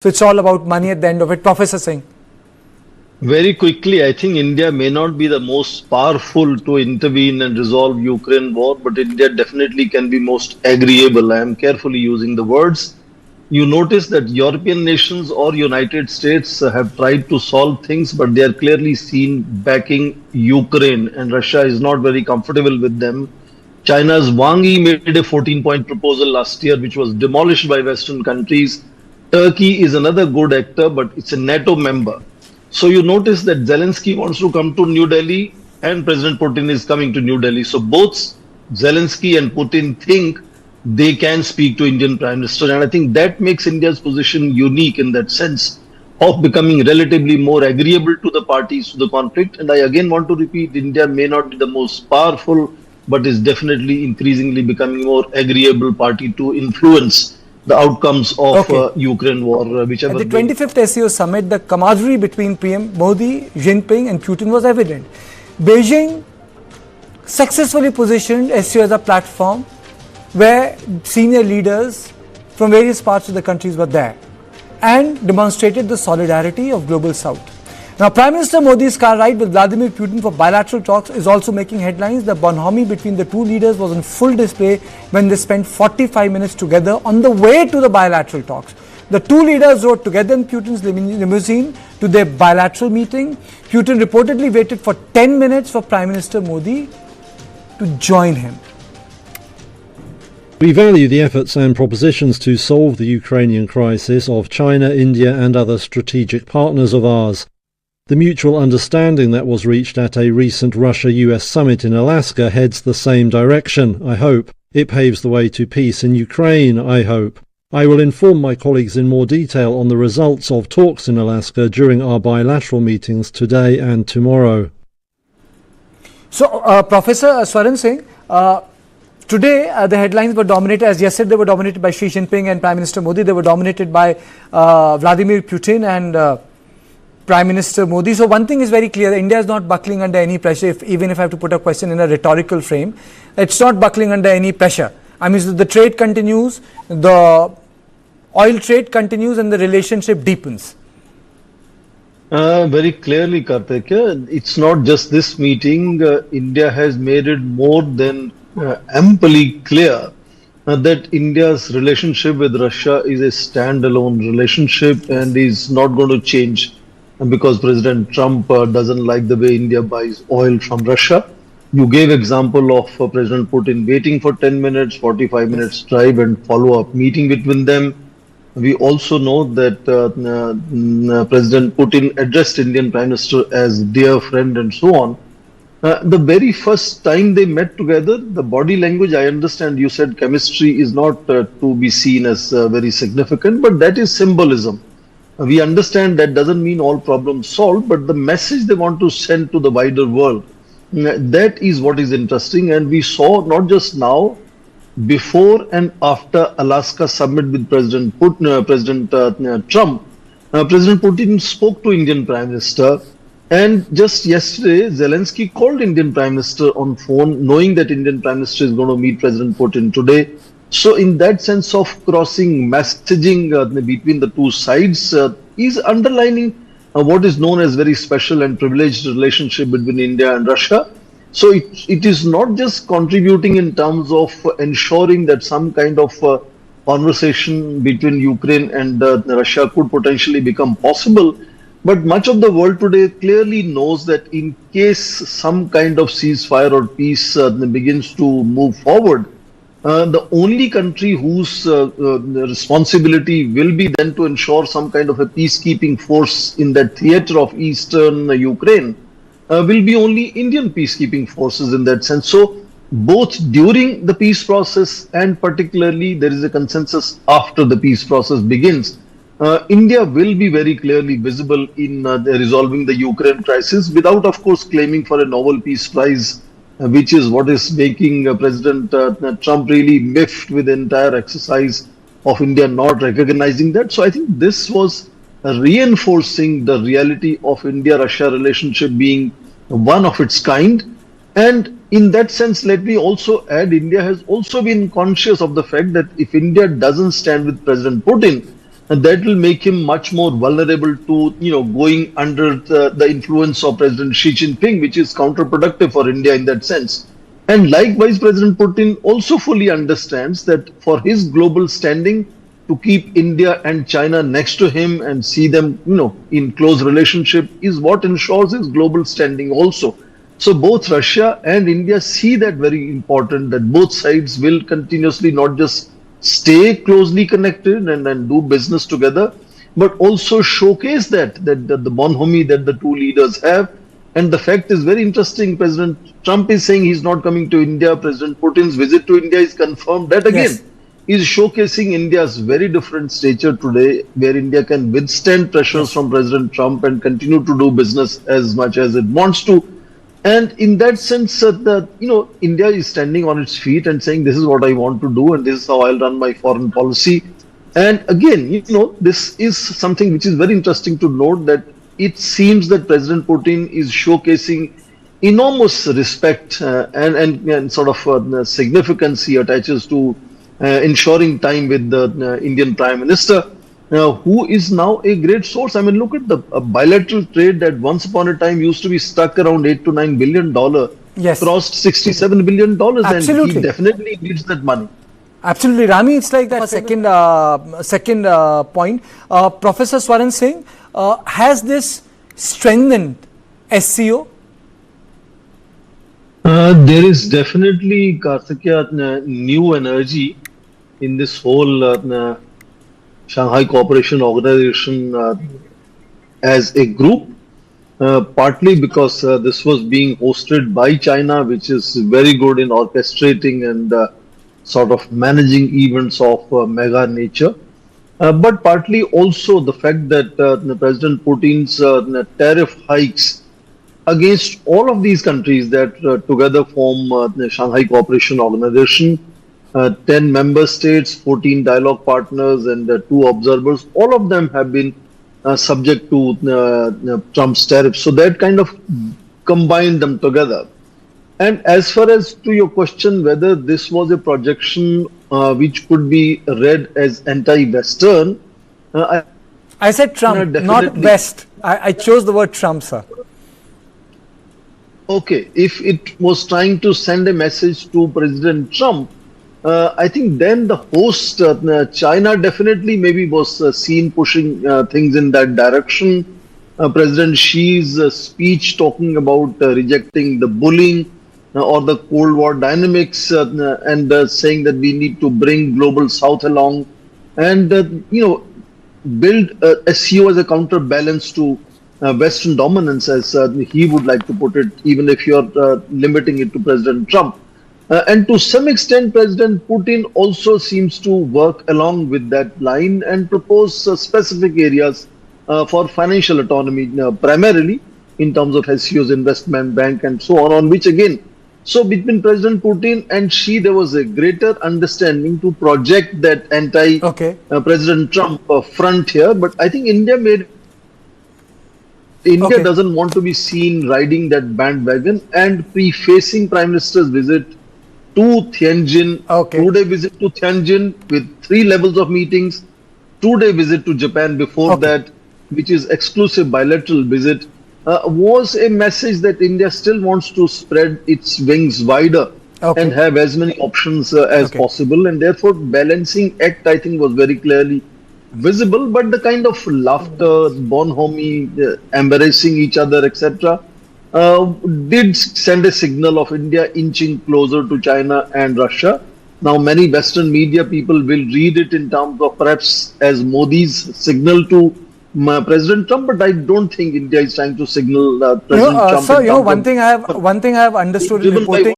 So it's all about money at the end of it. Professor Singh. Very quickly, I think India may not be the most powerful to intervene and resolve Ukraine war, but India definitely can be most agreeable. I am carefully using the words. You notice that European nations or United States have tried to solve things, but they are clearly seen backing Ukraine, and Russia is not very comfortable with them. China's Wang Yi made a 14-point proposal last year, which was demolished by Western countries. Turkey is another good actor, but it's a NATO member. So you notice that Zelensky wants to come to New Delhi and President Putin is coming to New Delhi. So both Zelensky and Putin think they can speak to Indian Prime Minister. And I think that makes India's position unique in that sense of becoming relatively more agreeable to the parties to the conflict. And I again want to repeat, India may not be the most powerful, but is definitely increasingly becoming more agreeable party to influence the outcomes of Ukraine war, whichever. At the 25th SCO summit, the camaraderie between PM Modi, Jinping and Putin was evident. Beijing successfully positioned SCO as a platform where senior leaders from various parts of the countries were there and demonstrated the solidarity of Global South. Now, Prime Minister Modi's car ride with Vladimir Putin for bilateral talks is also making headlines. The bonhomie between the two leaders was on full display when they spent 45 minutes together on the way to the bilateral talks. The two leaders rode together in Putin's limousine to their bilateral meeting. Putin reportedly waited for 10 minutes for Prime Minister Modi to join him. We value the efforts and propositions to solve the Ukrainian crisis of China, India and other strategic partners of ours. The mutual understanding that was reached at a recent Russia-US summit in Alaska heads the same direction, I hope. It paves the way to peace in Ukraine, I hope. I will inform my colleagues in more detail on the results of talks in Alaska during our bilateral meetings today and tomorrow. So, Professor Swaran Singh, today the headlines were dominated, as yesterday they were dominated by Xi Jinping and Prime Minister Modi. They were dominated by Vladimir Putin and Prime Minister Modi. So one thing is very clear, India is not buckling under any pressure, even if I have to put a question in a rhetorical frame. It's not buckling under any pressure. I mean, the trade continues, the oil trade continues and the relationship deepens. Very clearly, Karthik, it's not just this meeting. India has made it more than amply clear that India's relationship with Russia is a standalone relationship and is not going to change because President Trump doesn't like the way India buys oil from Russia. You gave example of President Putin waiting for 10 minutes, 45 minutes drive and follow-up meeting between them. We also know that President Putin addressed Indian Prime Minister as dear friend and so on. The very first time they met together, the body language, I understand you said chemistry is not to be seen as very significant, but that is symbolism. We understand that doesn't mean all problems solved, but the message they want to send to the wider world, that is what is interesting. And we saw not just now, before and after Alaska summit with President Trump, President Putin spoke to Indian Prime Minister. And just yesterday, Zelensky called Indian Prime Minister on phone, knowing that Indian Prime Minister is going to meet President Putin today. So in that sense of crossing messaging between the two sides is underlining what is known as very special and privileged relationship between India and Russia. So it is not just contributing in terms of ensuring that some kind of conversation between Ukraine and Russia could potentially become possible. But much of the world today clearly knows that in case some kind of ceasefire or peace begins to move forward, the only country whose responsibility will be then to ensure some kind of a peacekeeping force in that theater of eastern Ukraine will be only Indian peacekeeping forces in that sense. So both during the peace process and particularly there is a consensus after the peace process begins. India will be very clearly visible in resolving the Ukraine crisis without, of course, claiming for a Nobel Peace Prize, which is what is making President Trump really miffed with the entire exercise of India not recognizing that. So I think this was reinforcing the reality of India-Russia relationship being one of its kind. And in that sense, let me also add, India has also been conscious of the fact that if India doesn't stand with President Putin, and that will make him much more vulnerable to, going under the influence of President Xi Jinping, which is counterproductive for India in that sense. And likewise, President Putin also fully understands that for his global standing, to keep India and China next to him and see them, in close relationship is what ensures his global standing also. So both Russia and India see that very important, that both sides will continuously not just stay closely connected and do business together, but also showcase that the bonhomie that the two leaders have. And the fact is very interesting. President Trump is saying he's not coming to India. President Putin's visit to India is confirmed. That again is showcasing India's very different stature today, where India can withstand pressures from President Trump and continue to do business as much as it wants to. And in that sense, India is standing on its feet and saying, this is what I want to do and this is how I'll run my foreign policy. And again, this is something which is very interesting to note, that it seems that President Putin is showcasing enormous respect and sort of significance he attaches to ensuring time with the Indian Prime Minister, who is now a great source. I mean, look at the bilateral trade that once upon a time used to be stuck around $8 to $9 billion, crossed $67 billion, and he definitely needs that money. Absolutely, Rami. It's like that second point. Professor Swaran Singh, has this strengthened SCO? There is definitely, Karthikeya, new energy in this whole Shanghai Cooperation Organization as a group, partly because this was being hosted by China, which is very good in orchestrating and sort of managing events of mega nature. But partly also the fact that President Putin's tariff hikes against all of these countries that together form the Shanghai Cooperation Organization, 10 member states, 14 dialogue partners, and 2 observers, all of them have been subject to Trump's tariffs. So that kind of combined them together. And as far as to your question, whether this was a projection which could be read as anti-Western, I said Trump, not West. I chose the word Trump, sir. Okay, if it was trying to send a message to President Trump, I think then the host, China, definitely maybe was seen pushing things in that direction. President Xi's speech talking about rejecting the bullying or the Cold War dynamics and saying that we need to bring global South along and, build SCO as a counterbalance to Western dominance, as he would like to put it, even if you're limiting it to President Trump. And to some extent, President Putin also seems to work along with that line and propose specific areas for financial autonomy, primarily in terms of SCO's investment bank and so on which again, so between President Putin and Xi, there was a greater understanding to project that anti-President Trump front here. But I think India doesn't want to be seen riding that bandwagon, and prefacing Prime Minister's visit to Tianjin, 2-day visit to Tianjin with 3 levels of meetings, 2-day visit to Japan before that, which is exclusive bilateral visit, was a message that India still wants to spread its wings wider and have as many options as possible, and therefore balancing act, I think, was very clearly visible. But the kind of laughter, bonhomie, embarrassing each other, etc., did send a signal of India inching closer to China and Russia. Now, many Western media people will read it in terms of perhaps as Modi's signal to President Trump, but I don't think India is trying to signal President Trump. Sir, one thing I have understood in reporting.